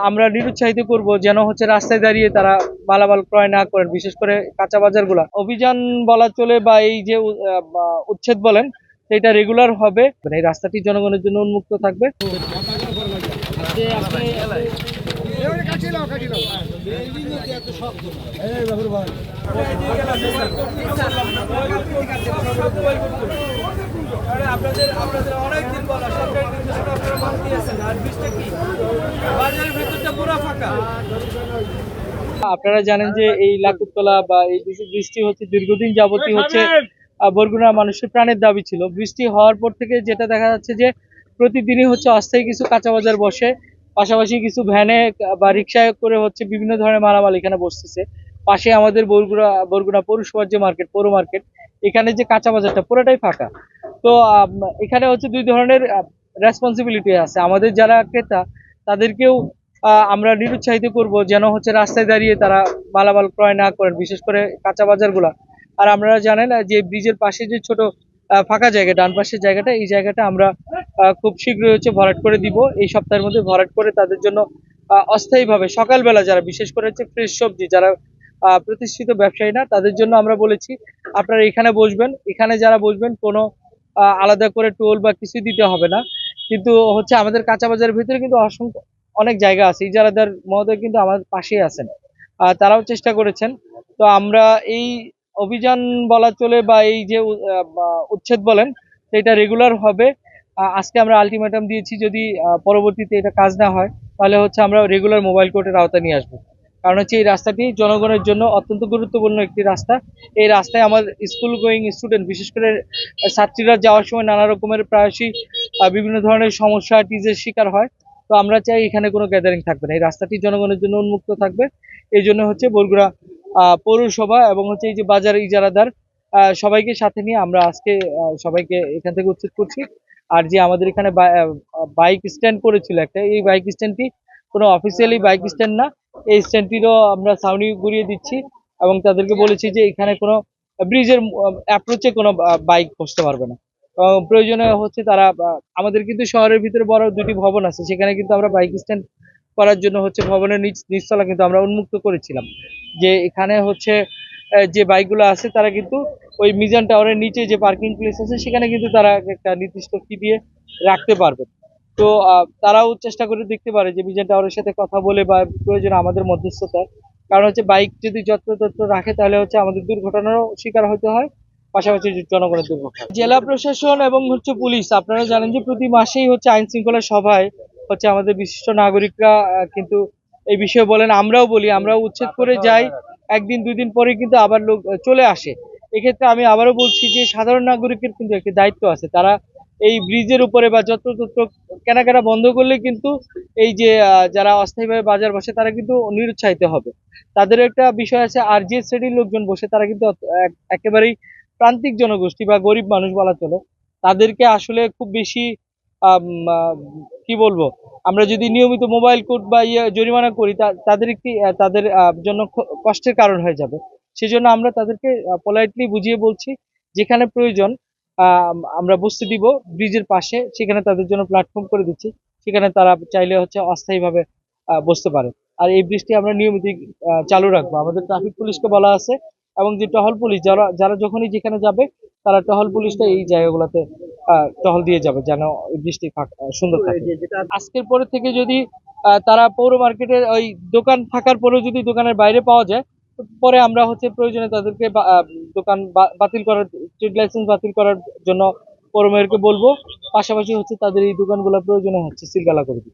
আমরা নিরুৎসাহিত করব যেন হচ্ছে রাস্তায় দাঁড়িয়ে তারা মালামাল ক্রয় না করেন, বিশেষ করে কাঁচা বাজারগুলা। অভিযান বলা চলে বা এই যে উচ্ছেদ বলেন, এটা রেগুলার হবে। এই রাস্তাটি জনগণের জন্য উন্মুক্ত থাকবে। আপনারা জানেন যে এই লাকুততলা বা এই বৃষ্টি হচ্ছে দীর্ঘদিন যাবতীয় হচ্ছে বরগুনার মানুষের প্রাণের দাবি ছিল। বৃষ্টি হওয়ার পর থেকে যেটা দেখা যাচ্ছে যে প্রতিদিনই হচ্ছে অস্থায়ী কিছু কাঁচা বাজার বসে, পাশাপাশি কিছু ভ্যানে বা রিক্সায় করে হচ্ছে বিভিন্ন ধরনের মালামাল এখানে বসতেছে। পাশে আমাদের বরগুনা পৌরসভার যে মার্কেট, পৌর মার্কেট, এখানে যে কাঁচা বাজারটা পুরোটাই ফাঁকা। তো এখানে হচ্ছে দুই ধরনের রেসপন্সিবিলিটি আছে। আমাদের যারা ক্রেতা তাদেরকেও আমরা নিরুৎসাহিত করব যেন হচ্ছে রাস্তায় দাঁড়িয়ে তারা মালামাল ক্রয় না করেন, বিশেষ করে কাঁচা বাজারগুলা। আর আপনারা জানেন যে ব্রিজের পাশে যে ছোট ফাঁকা জায়গা, ডান পাশের জায়গাটা, এই জায়গাটা আমরা খুব শীঘ্রই হচ্ছে ভরাট করে দিব। এই সপ্তাহের মধ্যে ভরাট করে তাদের জন্য অস্থায়ীভাবে সকালবেলা যারা বিশেষ করে হচ্ছে ফ্রেশ সবজি যারা প্রতিষ্ঠিত ব্যবসায়ী না, তাদের জন্য আমরা বলেছি আপনারা এখানে বসবেন। এখানে যারা বসবেন কোনো আলাদা করে টোল বা কিছু দিতে হবে না। কিন্তু হচ্ছে আমাদের কাঁচা বাজারের ভিতরে কিন্তু অসংখ্য অনেক জায়গা আছে, ইজারাদার মহোদয় কিন্তু আমাদের পাশেই আছেন, তারাও চেষ্টা করেছেন। তো আমরা এই অভিযান বলা চলে বা এই যে উচ্ছেদ বলেন, এটা রেগুলার হবে। আজকে আমরা আলটিমেটাম দিয়েছি, যদি পরবর্তীতে এটা কাজ না হয় তাহলে হচ্ছে আমরা রেগুলার মোবাইল কোর্টের আওতায় নিয়ে আসবো। কারণ হচ্ছে এই রাস্তাটি জনগণের জন্য অত্যন্ত গুরুত্বপূর্ণ একটি রাস্তা। এই রাস্তায় আমার স্কুল গোয়িং স্টুডেন্ট, বিশেষ করে ছাত্রীরা যাওয়ার সময় নানা রকমের প্রায়শই বিভিন্ন ধরনের সমস্যা টিজের শিকার হয়। তো আমরা চাই এখানে কোনো গ্যাদারিং থাকবে না, এই রাস্তাটি জনগণের জন্য উন্মুক্ত থাকবে। এই জন্য হচ্ছে বরগুনা পৌরসভা এবং হচ্ছে এই যে বাজার ইজারাদার সবাইকে সাথে নিয়ে আমরা আজকে সবাইকে এখান থেকে উচ্ছেদ করছি। আর যে আমাদের এখানে বাইক স্ট্যান্ড করেছিল একটা, এই বাইক স্ট্যান্ডটি কোনো অফিসিয়ালি বাইক স্ট্যান্ড না। এই স্ট্যান্ডটিরও আমরা ছাউনি ঘুরিয়ে দিচ্ছি এবং তাদেরকে বলেছি যে এখানে কোনো ব্রিজের অ্যাপ্রোচে কোনো বাইক বসতে পারবে না। প্রয়োজনে হচ্ছে তারা আমাদের কিন্তু শহরের ভিতরে বড় দুটি ভবন আছে, সেখানে কিন্তু আমরা বাইক স্ট্যান্ড করার জন্য হচ্ছে ভবনের নিচতলা কিন্তু আমরা উন্মুক্ত করেছিলাম। যে এখানে হচ্ছে যে বাইকগুলো আছে তারা কিন্তু ওই মিজান টাওয়ারের নিচে যে পার্কিং প্লেস আছে সেখানে কিন্তু তারা একটা নির্দিষ্ট ফি দিয়ে রাখতে পারবে। তো তারাও চেষ্টা করে দেখতে পারে যে মিজান টাওয়ারের সাথে কথা বলে বা প্রয়োজন আমাদের মধ্যস্থতা। কারণ হচ্ছে বাইক যদি যত্রতত্র রাখে তাহলে হচ্ছে আমাদের দুর্ঘটনারও শিকার হতে হয়, পাশাপাশি জনগণের দুর্ঘটনা। জেলা প্রশাসন এবং হচ্ছে পুলিশ, আপনারা জানেন যে প্রতি মাসেই হচ্ছে আইন শৃঙ্খলা সভায় হচ্ছে আমাদের বিশিষ্ট নাগরিকরা কিন্তু এই বিষয়ে বলেন, আমরাও বলি, আমরাও উচ্ছেদ করে যাই, একদিন দুই দিন পরে কিন্তু আবার লোক চলে আসে। এক্ষেত্রে আমি আবারও বলছি যে সাধারণ নাগরিকের কিন্তু একটি দায়িত্ব আছে। তারা এই ব্রিজের উপরে বা যত্রতত্র কেনাকাটা বন্ধ করলে কিন্তু এই যে যারা অস্থায়ীভাবে বাজার বসে তারা কিন্তু নিরুৎসাহিত হবে। তাদের একটা বিষয় আছে, আর যে শ্রেণীর লোকজন বসে তারা কিন্তু একেবারেই প্রান্তিক জনগোষ্ঠী বা গরিব মানুষ বলা চলে। তাদেরকে আসলে খুব বেশি কি বলবো, আমরা যদি নিয়মিত মোবাইল কোর্ট বা জরিমানা করি তাদের একটি তাদের জন্য কষ্টের কারণ হয়ে যাবে। সেজন্য আমরা তাদেরকে পোলাইটলি বুঝিয়ে বলছি যেখানে প্রয়োজন আমরা বসতে দিব ব্রিজের পাশে, সেখানে তাদের জন্য প্ল্যাটফর্ম করে দিচ্ছি, সেখানে তারা চাইলে হচ্ছে অস্থায়ীভাবে বসতে পারে। আর এই ব্রিজটি আমরা নিয়মিত চালু রাখবো। আমাদের ট্রাফিক পুলিশকে বলা আছে এবং যে টহল পুলিশ যারা যারা যখনই যেখানে যাবে তারা টহল পুলিশটা এই জায়গাগুলোতে টহল দিয়ে যাবে যেন এই বৃষ্টি সুন্দর থাকে। আজকের পরে থেকে যদি তারা পৌর মার্কেটের ওই দোকান থাকার পরেও যদি দোকানের বাইরে পাওয়া যায়, পরে আমরা হচ্ছে প্রয়োজনে তাদেরকে দোকান বাতিল করার, ট্রেড লাইসেন্স বাতিল করার জন্য পৌর মেয়রকে বলবো। পাশাপাশি হচ্ছে তাদের এই দোকানগুলো প্রয়োজনে হচ্ছে সিলগালা করে দিবে।